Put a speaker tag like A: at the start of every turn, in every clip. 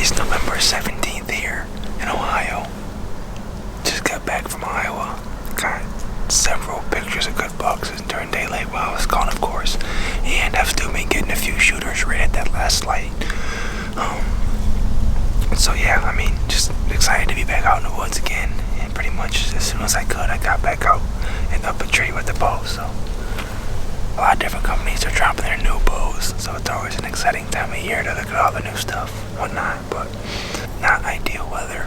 A: It's November 17th here in Ohio. Just got back from Iowa. Got several pictures of good bucks during daylight while I was gone, of course. And I've still been getting a few shooters right at that last light. So yeah, I mean, just excited to be back out in the woods again. And pretty much as soon as I could, I got back out and up a tree with the bow. So a lot of different companies are dropping their new bows, so it's always an exciting time of year to look at all the new stuff, whatnot. But not ideal weather.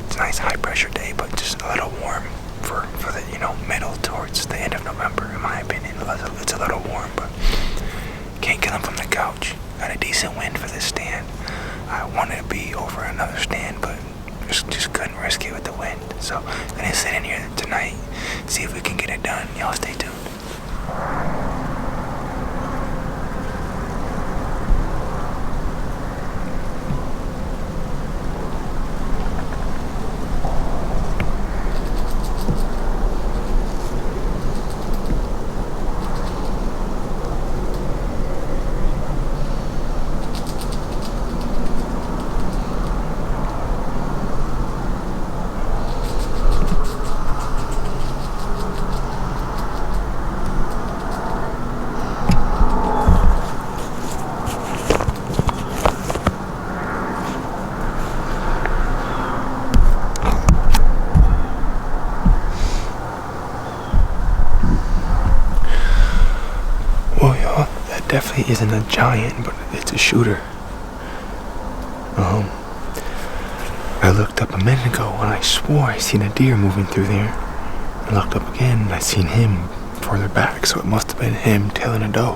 A: It's a nice high pressure day, but just a little warm for the middle towards the end of November, in my opinion. It's a little warm, but can't kill them from the couch. Got a decent wind for this stand. I wanted to be over another stand, but just couldn't risk it with the wind. So gonna sit in here tonight, see if we can get it done. Y'all stay tuned. Well, y'all, that definitely isn't a giant, but it's a shooter. I looked up a minute ago and I swore I seen a deer moving through there. I looked up again and I seen him further back, so it must have been him tailing a doe,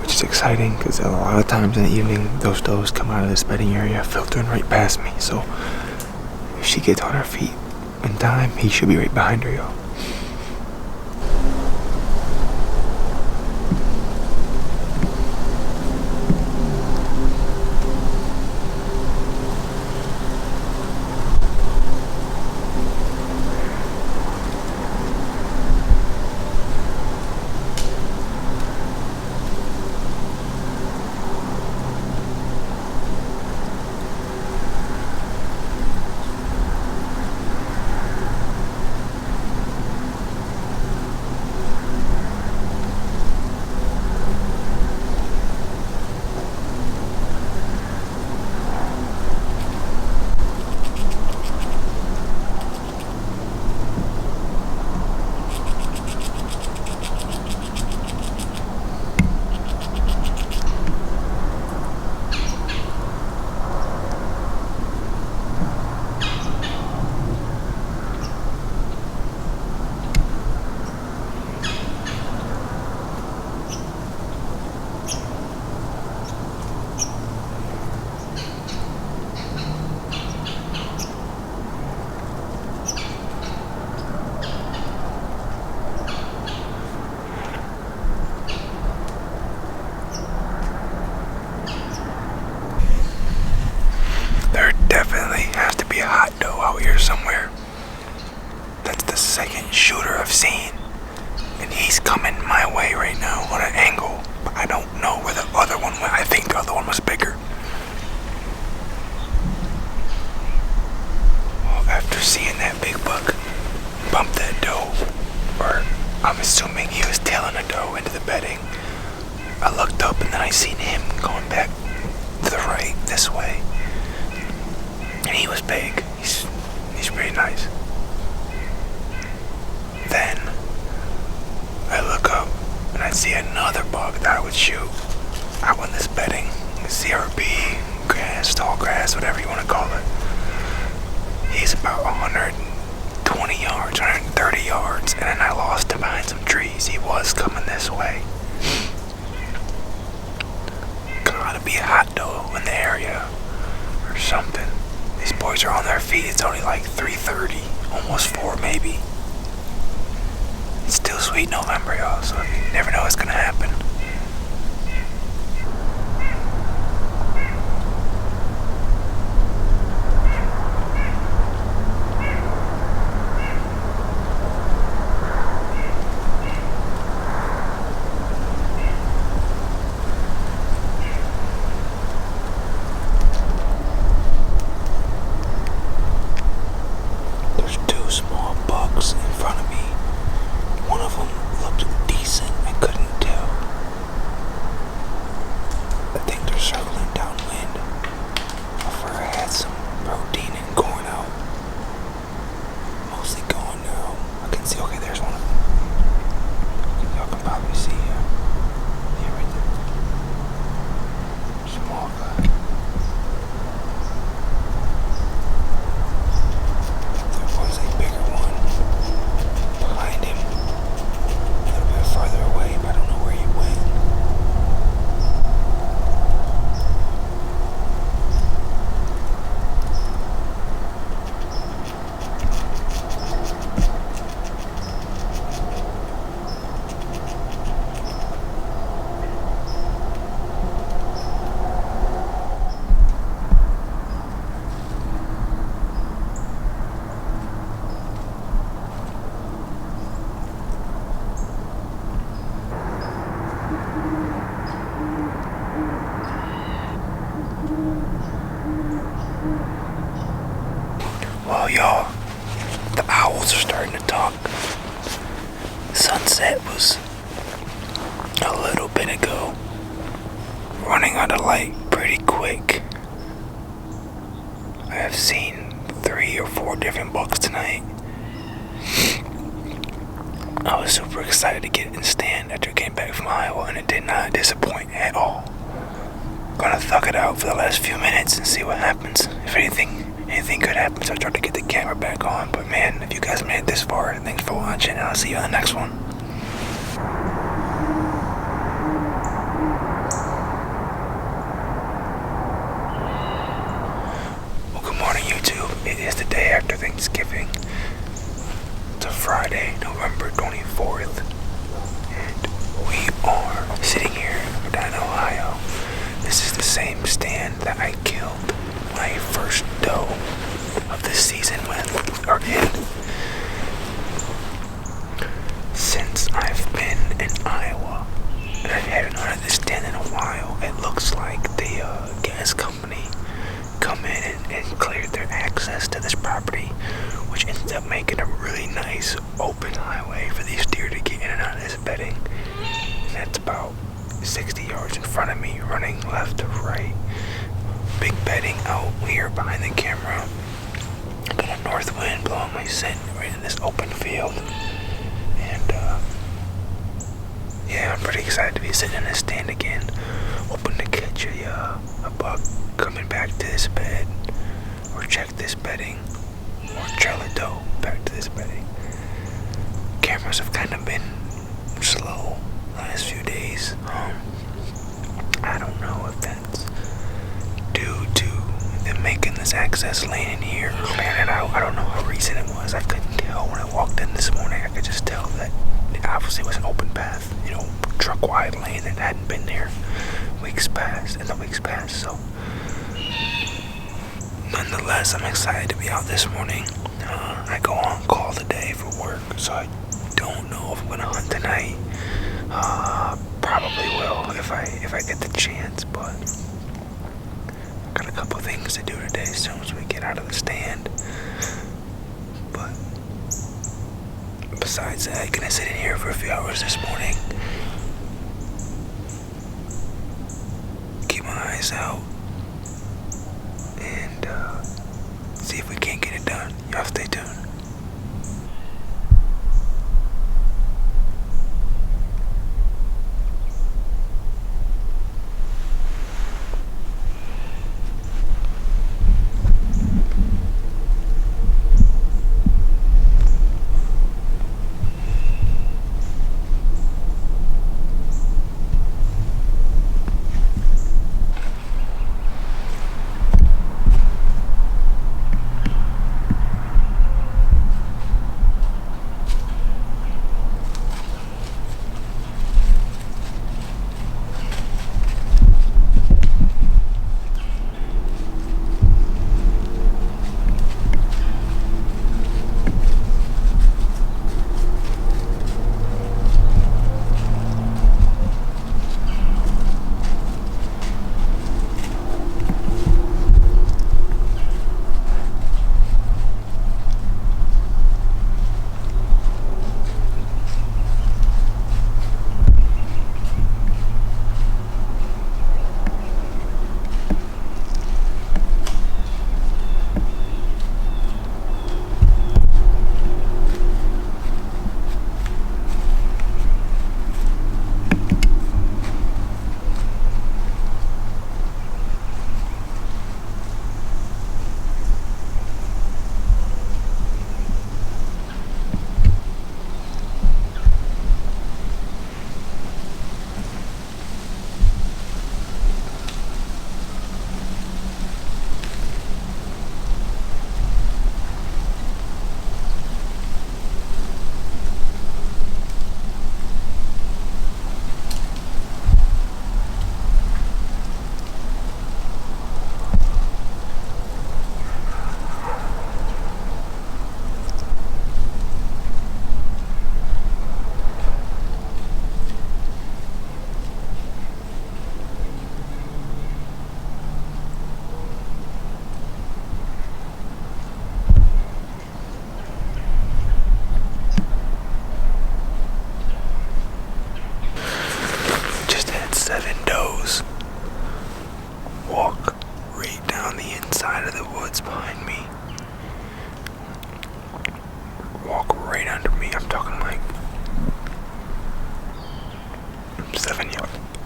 A: which is exciting because a lot of times in the evening those does come out of this bedding area filtering right past me. So if she gets on her feet in time, he should be right behind her, y'all. There definitely has to be a hot doe out here somewhere. That's the second shooter I've seen, and he's coming my way right now on an angle, but I don't know where the other one went. I think the other one was bigger. Well, after seeing that big buck bump that doe, or I'm assuming he was tailing a doe into the bedding, I looked up and then I seen him going back to the right this way. And he was big. He's pretty nice. Then I look up and I see another buck that I would shoot out on this bedding. CRB, grass, tall grass, whatever you want to call it. He's about 120 yards, 130 yards, and then I lost him behind some trees. He was coming this way. Gotta be a hot doe in the area or something. These boys are on their feet. It's only like 3:30, almost 4 maybe. It's still sweet November, y'all, so you never know what's gonna happen. like I have seen 3 or 4 different bucks tonight. I was super excited to get in the stand after getting back from Iowa, and it did not disappoint at all. Gonna thug it out for the last few minutes and see what happens. If anything good happens, I'll try to get the camera back on. But man, if you guys made it this far, thanks for watching, and I'll see you on the next one. Well, good morning, YouTube. It is the day after Thanksgiving. It's a Friday, November 24th, and we are sitting here in Medina, Ohio. This is the same stand that I killed my first doe of this season in. Since I've been in Iowa, and I haven't hunted this stand in a while, it looks like the gas company come in and cleared their access to this property, which ends up making a really nice open highway for these deer to get in and out of this bedding. And that's about 60 yards in front of me, running left to right. Big bedding out here behind the camera. Got a north wind blowing my scent right in this open field. And yeah, I'm pretty excited to be sitting in this stand again, hoping to catch a buck coming back to this bed, or check this bedding, or trail a doe back to this bedding. Cameras have kind of been slow last few days. I don't know if that's due to them making this access lane in here, clearing it out. I don't know how recent it was. I couldn't tell when I walked in this morning. I could just tell that it obviously was an open path, truck wide lane that hadn't been there in the weeks past. So nonetheless, I'm excited to be out this morning. I go on call today for work, so I don't know if I'm gonna hunt tonight. Probably will if I get the chance, but I got a couple things to do today as soon as we get out of the stand. But besides that, I'm gonna sit in here for a few hours this morning, keep my eyes out, and see if we can't get it done. Y'all stay tuned. walk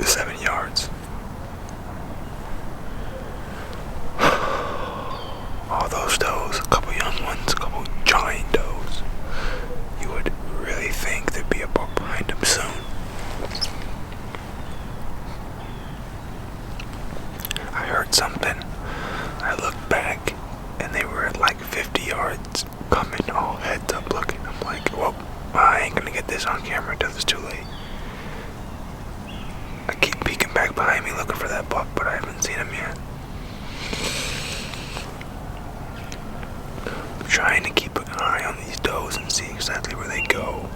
A: 7 yards. All those does, a couple young ones, a couple giant does. You would really think there'd be a buck behind them soon. I heard something. I looked back and they were at like 50 yards coming, all heads up looking. I'm like, well, I ain't gonna get this on camera until it's too late. I keep peeking back behind me looking for that buck, but I haven't seen him yet. I'm trying to keep an eye on these does and see exactly where they go.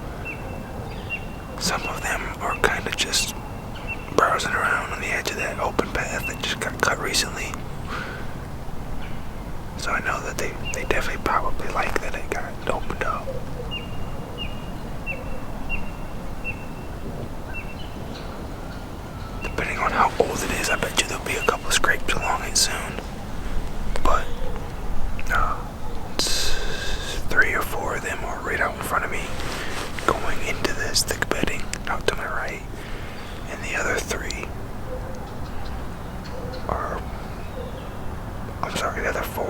A: Some of them are kind of just browsing around on the edge of that open path that just got cut recently. So I know that they definitely probably like that it got opened up. Depending on how old it is, I bet you there'll be a couple scrapes along it soon. But it's 3 or 4 of them are right out in front of me, going into this thick bedding out to my right, and the other 3 are, the other 4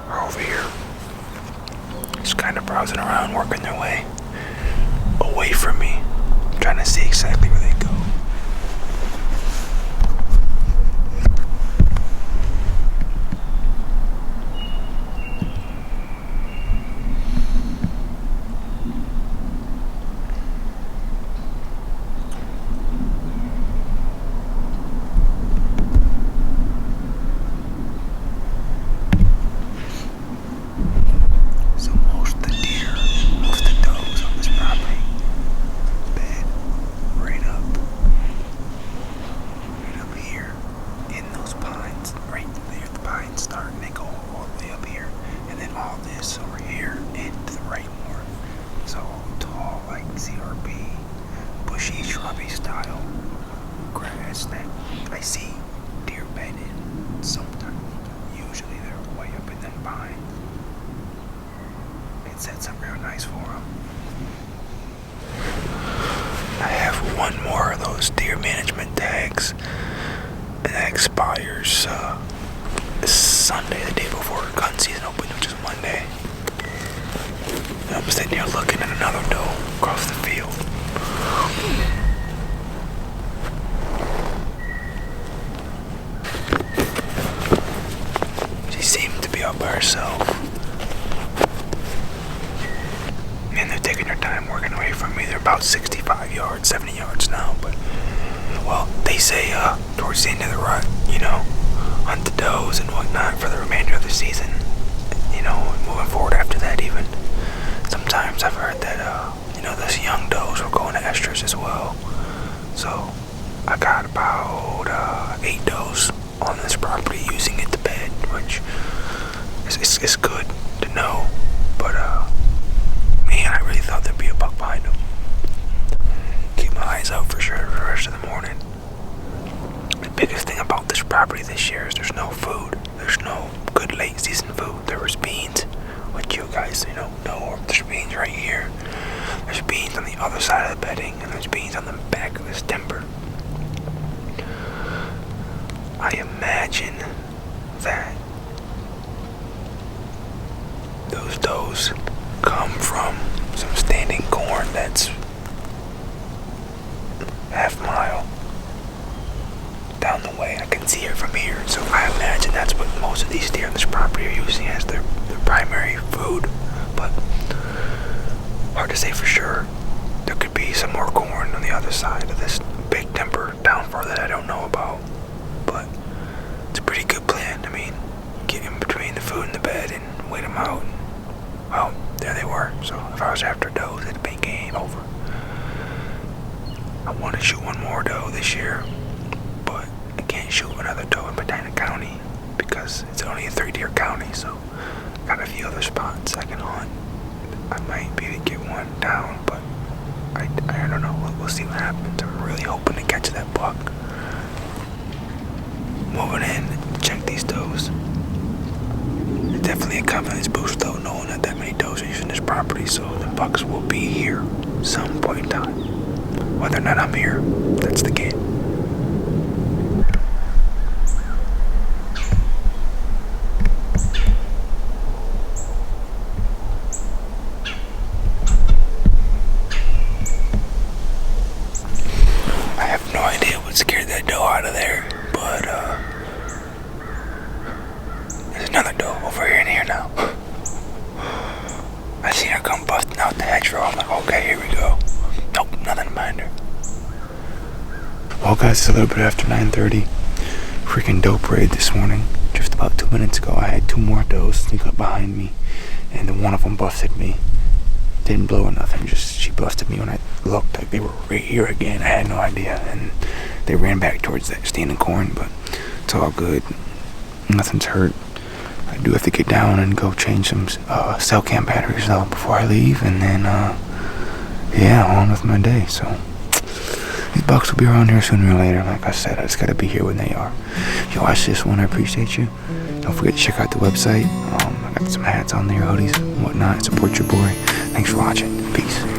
A: are over here, just kind of browsing around, working their way away from me, trying to see exactly where they go. I see deer bedded sometimes. Usually they're way up in that pine. It sets up real nice for them. I have one more of those deer management tags, and that expires this Sunday, the day before gun season opens, which is Monday. And I'm sitting here looking at another doe across the field. Out by herself, and they're taking their time working away from me. They're about 65 yards, 70 yards now, but well, they say towards the end of the rut, hunt the does and whatnot for the remainder of the season, moving forward after that. Even sometimes I've heard that those young does will go into estrus as well. So I got about 8 does on this property using it to bed, which it's good to know, but man, I really thought there'd be a buck behind them. Keep my eyes out for sure for the rest of the morning. The biggest thing about this property this year is there's no food. There's no good late season food. There was beans, which you guys know. There's beans right here. There's beans on the other side of the bedding, and there's beans on the back of this timber. I imagine that those does come from some standing corn that's half mile down the way. I can see it from here, so I imagine that's what most of these deer on this property are using as their primary food, but hard to say for sure. There could be some more corn on the other side of this big timber down far that I don't know about, but it's a pretty good plan. I mean, get in between the food and the bed and wait them out. Well, there they were. So if I was after does, it'd be game over. I want to shoot one more doe this year, but I can't shoot another doe in Medina County because it's only a 3-deer county. So got a few other spots I can hunt. I might be able to get one down, but I don't know. We'll see what happens. I'm really hoping to catch that buck. Moving in, check these does. Definitely a confidence boost though, knowing that many does are using this property, so the bucks will be here some point in time. Whether or not I'm here, that's the game. Well, guys, it's a little bit after 9:30. Freaking dope raid this morning. Just about 2 minutes ago, I had two more does sneak up behind me, and then one of them busted me. Didn't blow or nothing. Just she busted me when I looked. Like they were right here again. I had no idea, and they ran back towards that standing corn. But it's all good. Nothing's hurt. I do have to get down and go change some cell cam batteries though before I leave, and then on with my day. So these bucks will be around here sooner or later. Like I said, I just gotta be here when they are. If you watch this one, I appreciate you. Don't forget to check out the website. I got some hats on there, hoodies and whatnot. Support your boy. Thanks for watching. Peace.